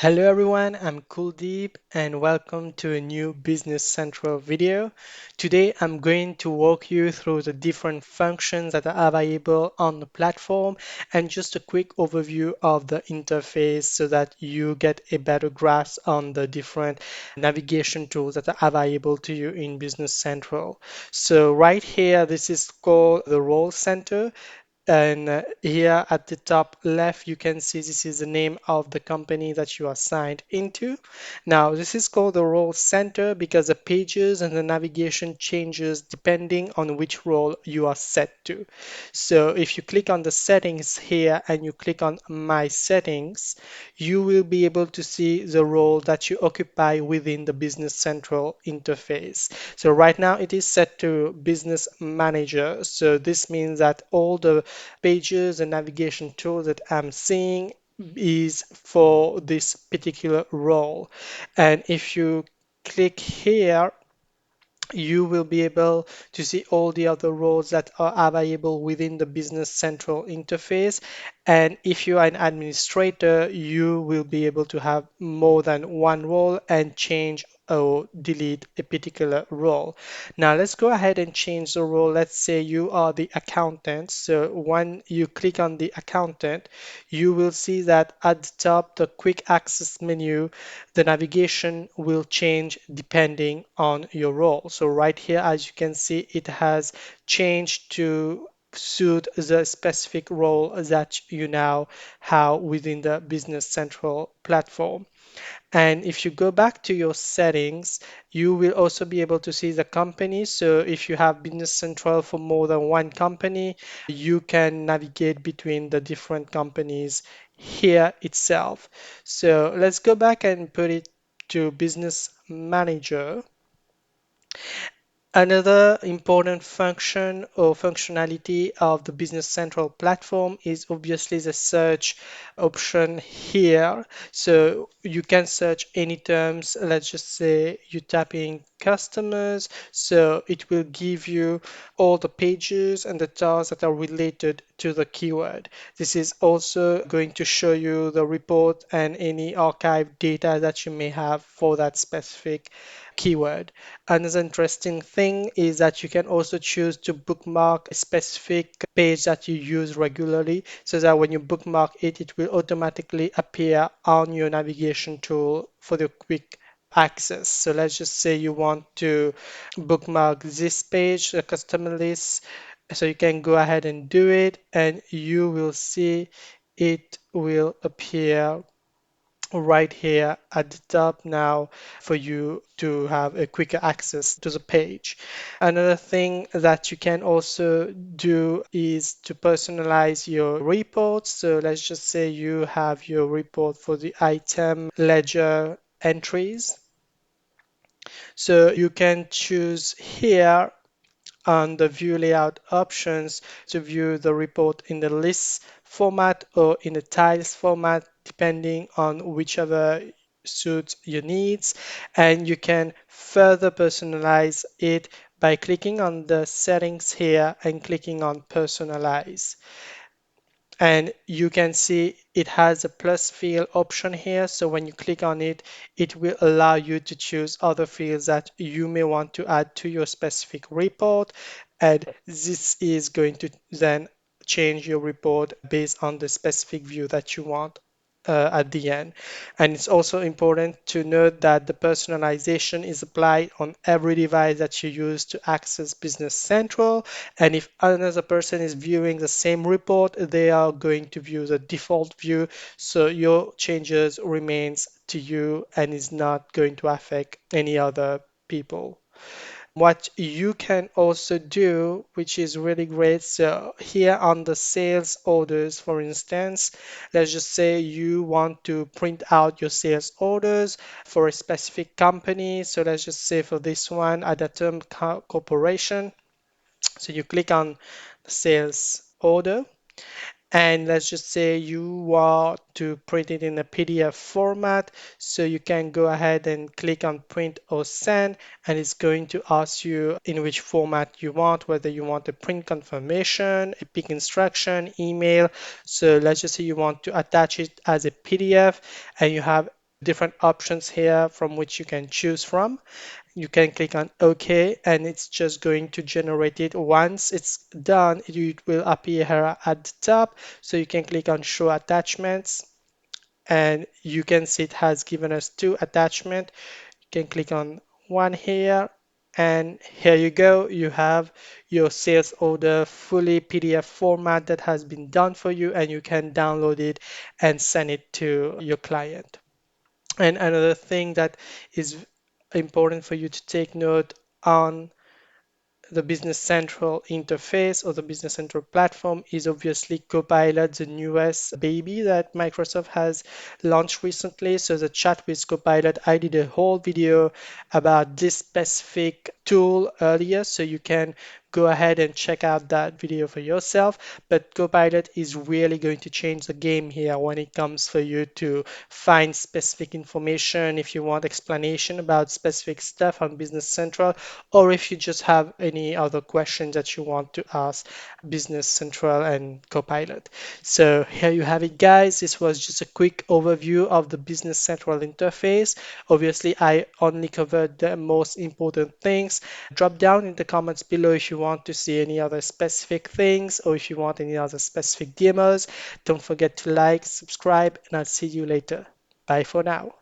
Hello everyone, I'm Kuldeep and welcome to a new Business Central video. Today I'm going to walk you through the different functions that are available on the platform and just a quick overview of the interface so that you get a better grasp on the different navigation tools that are available to you in Business Central. So right here, this is called the Role Center. And here at the top left, you can see this is the name of the company that you are signed into. Now, this is called the role center because the pages and the navigation changes depending on which role you are set to. So if you click on the settings here and you click on my settings, you will be able to see the role that you occupy within the Business Central interface. So right now it is set to Business Manager. So this means that all the pages and navigation tools that I'm seeing is for this particular role. And if you click here, you will be able to see all the other roles that are available within the Business Central interface. And if you are an administrator, you will be able to have more than one role and change or delete a particular role. Now let's go ahead and change the role. Let's say you are the accountant. So when you click on the accountant, you will see that at the top, the quick access menu, the navigation will change depending on your role. So right here, as you can see, it has changed to suit the specific role that you now have within the Business Central platform. And if you go back to your settings, you will also be able to see the company. So if you have Business Central for more than one company, you can navigate between the different companies here itself. So let's go back and put it to Business Manager. Another important function or functionality of the Business Central platform is obviously the search option here. So you can search any terms. Let's just say you type in customers. So it will give you all the pages and the tasks that are related to the keyword. This is also going to show you the report and any archive data that you may have for that specific keyword. Another interesting thing is that you can also choose to bookmark a specific page that you use regularly so that when you bookmark it, it will automatically appear on your navigation tool for the quick access. So let's just say you want to bookmark this page, the customer list. So you can go ahead and do it, and you will see it will appear right here at the top now for you to have a quicker access to the page. Another thing that you can also do is to personalize your reports. So let's just say you have your report for the item ledger entries. So you can choose here on the view layout options to view the report in the list format or in the tiles format, depending on whichever suits your needs. And you can further personalize it by clicking on the settings here and clicking on personalize. And you can see it has a plus field option here. So when you click on it, it will allow you to choose other fields that you may want to add to your specific report. And this is going to then change your report based on the specific view that you want at the end. And it's also important to note that the personalization is applied on every device that you use to access Business Central. And if another person is viewing the same report, they are going to view the default view. So your changes remains to you and is not going to affect any other people. What you can also do, which is really great, so here on the sales orders, for instance, let's just say you want to print out your sales orders for a specific company. So let's just say for this one, Adatum Corporation. So you click on the sales order. And let's just say you want to print it in a PDF format. So you can go ahead and click on print or send, and it's going to ask you in which format you want, whether you want a print confirmation, a pick instruction, email. So let's just say you want to attach it as a PDF and you have different options here from which you can choose from. You can click on OK, and it's just going to generate it. Once it's done, it will appear here at the top. So you can click on Show Attachments, and you can see it has given us two attachments. You can click on one here, and here you go. You have your sales order fully PDF format that has been done for you, and you can download it and send it to your client. And another thing that is important for you to take note on the Business Central interface or the Business Central platform is obviously Copilot, the newest baby that Microsoft has launched recently. So the chat with Copilot, I did a whole video about this specific tool earlier, so you can go ahead and check out that video for yourself. But Copilot is really going to change the game here when it comes for you to find specific information, if you want explanation about specific stuff on Business Central, or if you just have any other questions that you want to ask Business Central and Copilot. So here you have it, guys. This was just a quick overview of the Business Central interface. Obviously, I only covered the most important things. Drop down in the comments below if you want to see any other specific things or if you want any other specific demos. Don't forget to like, subscribe, and I'll see you later. Bye for now.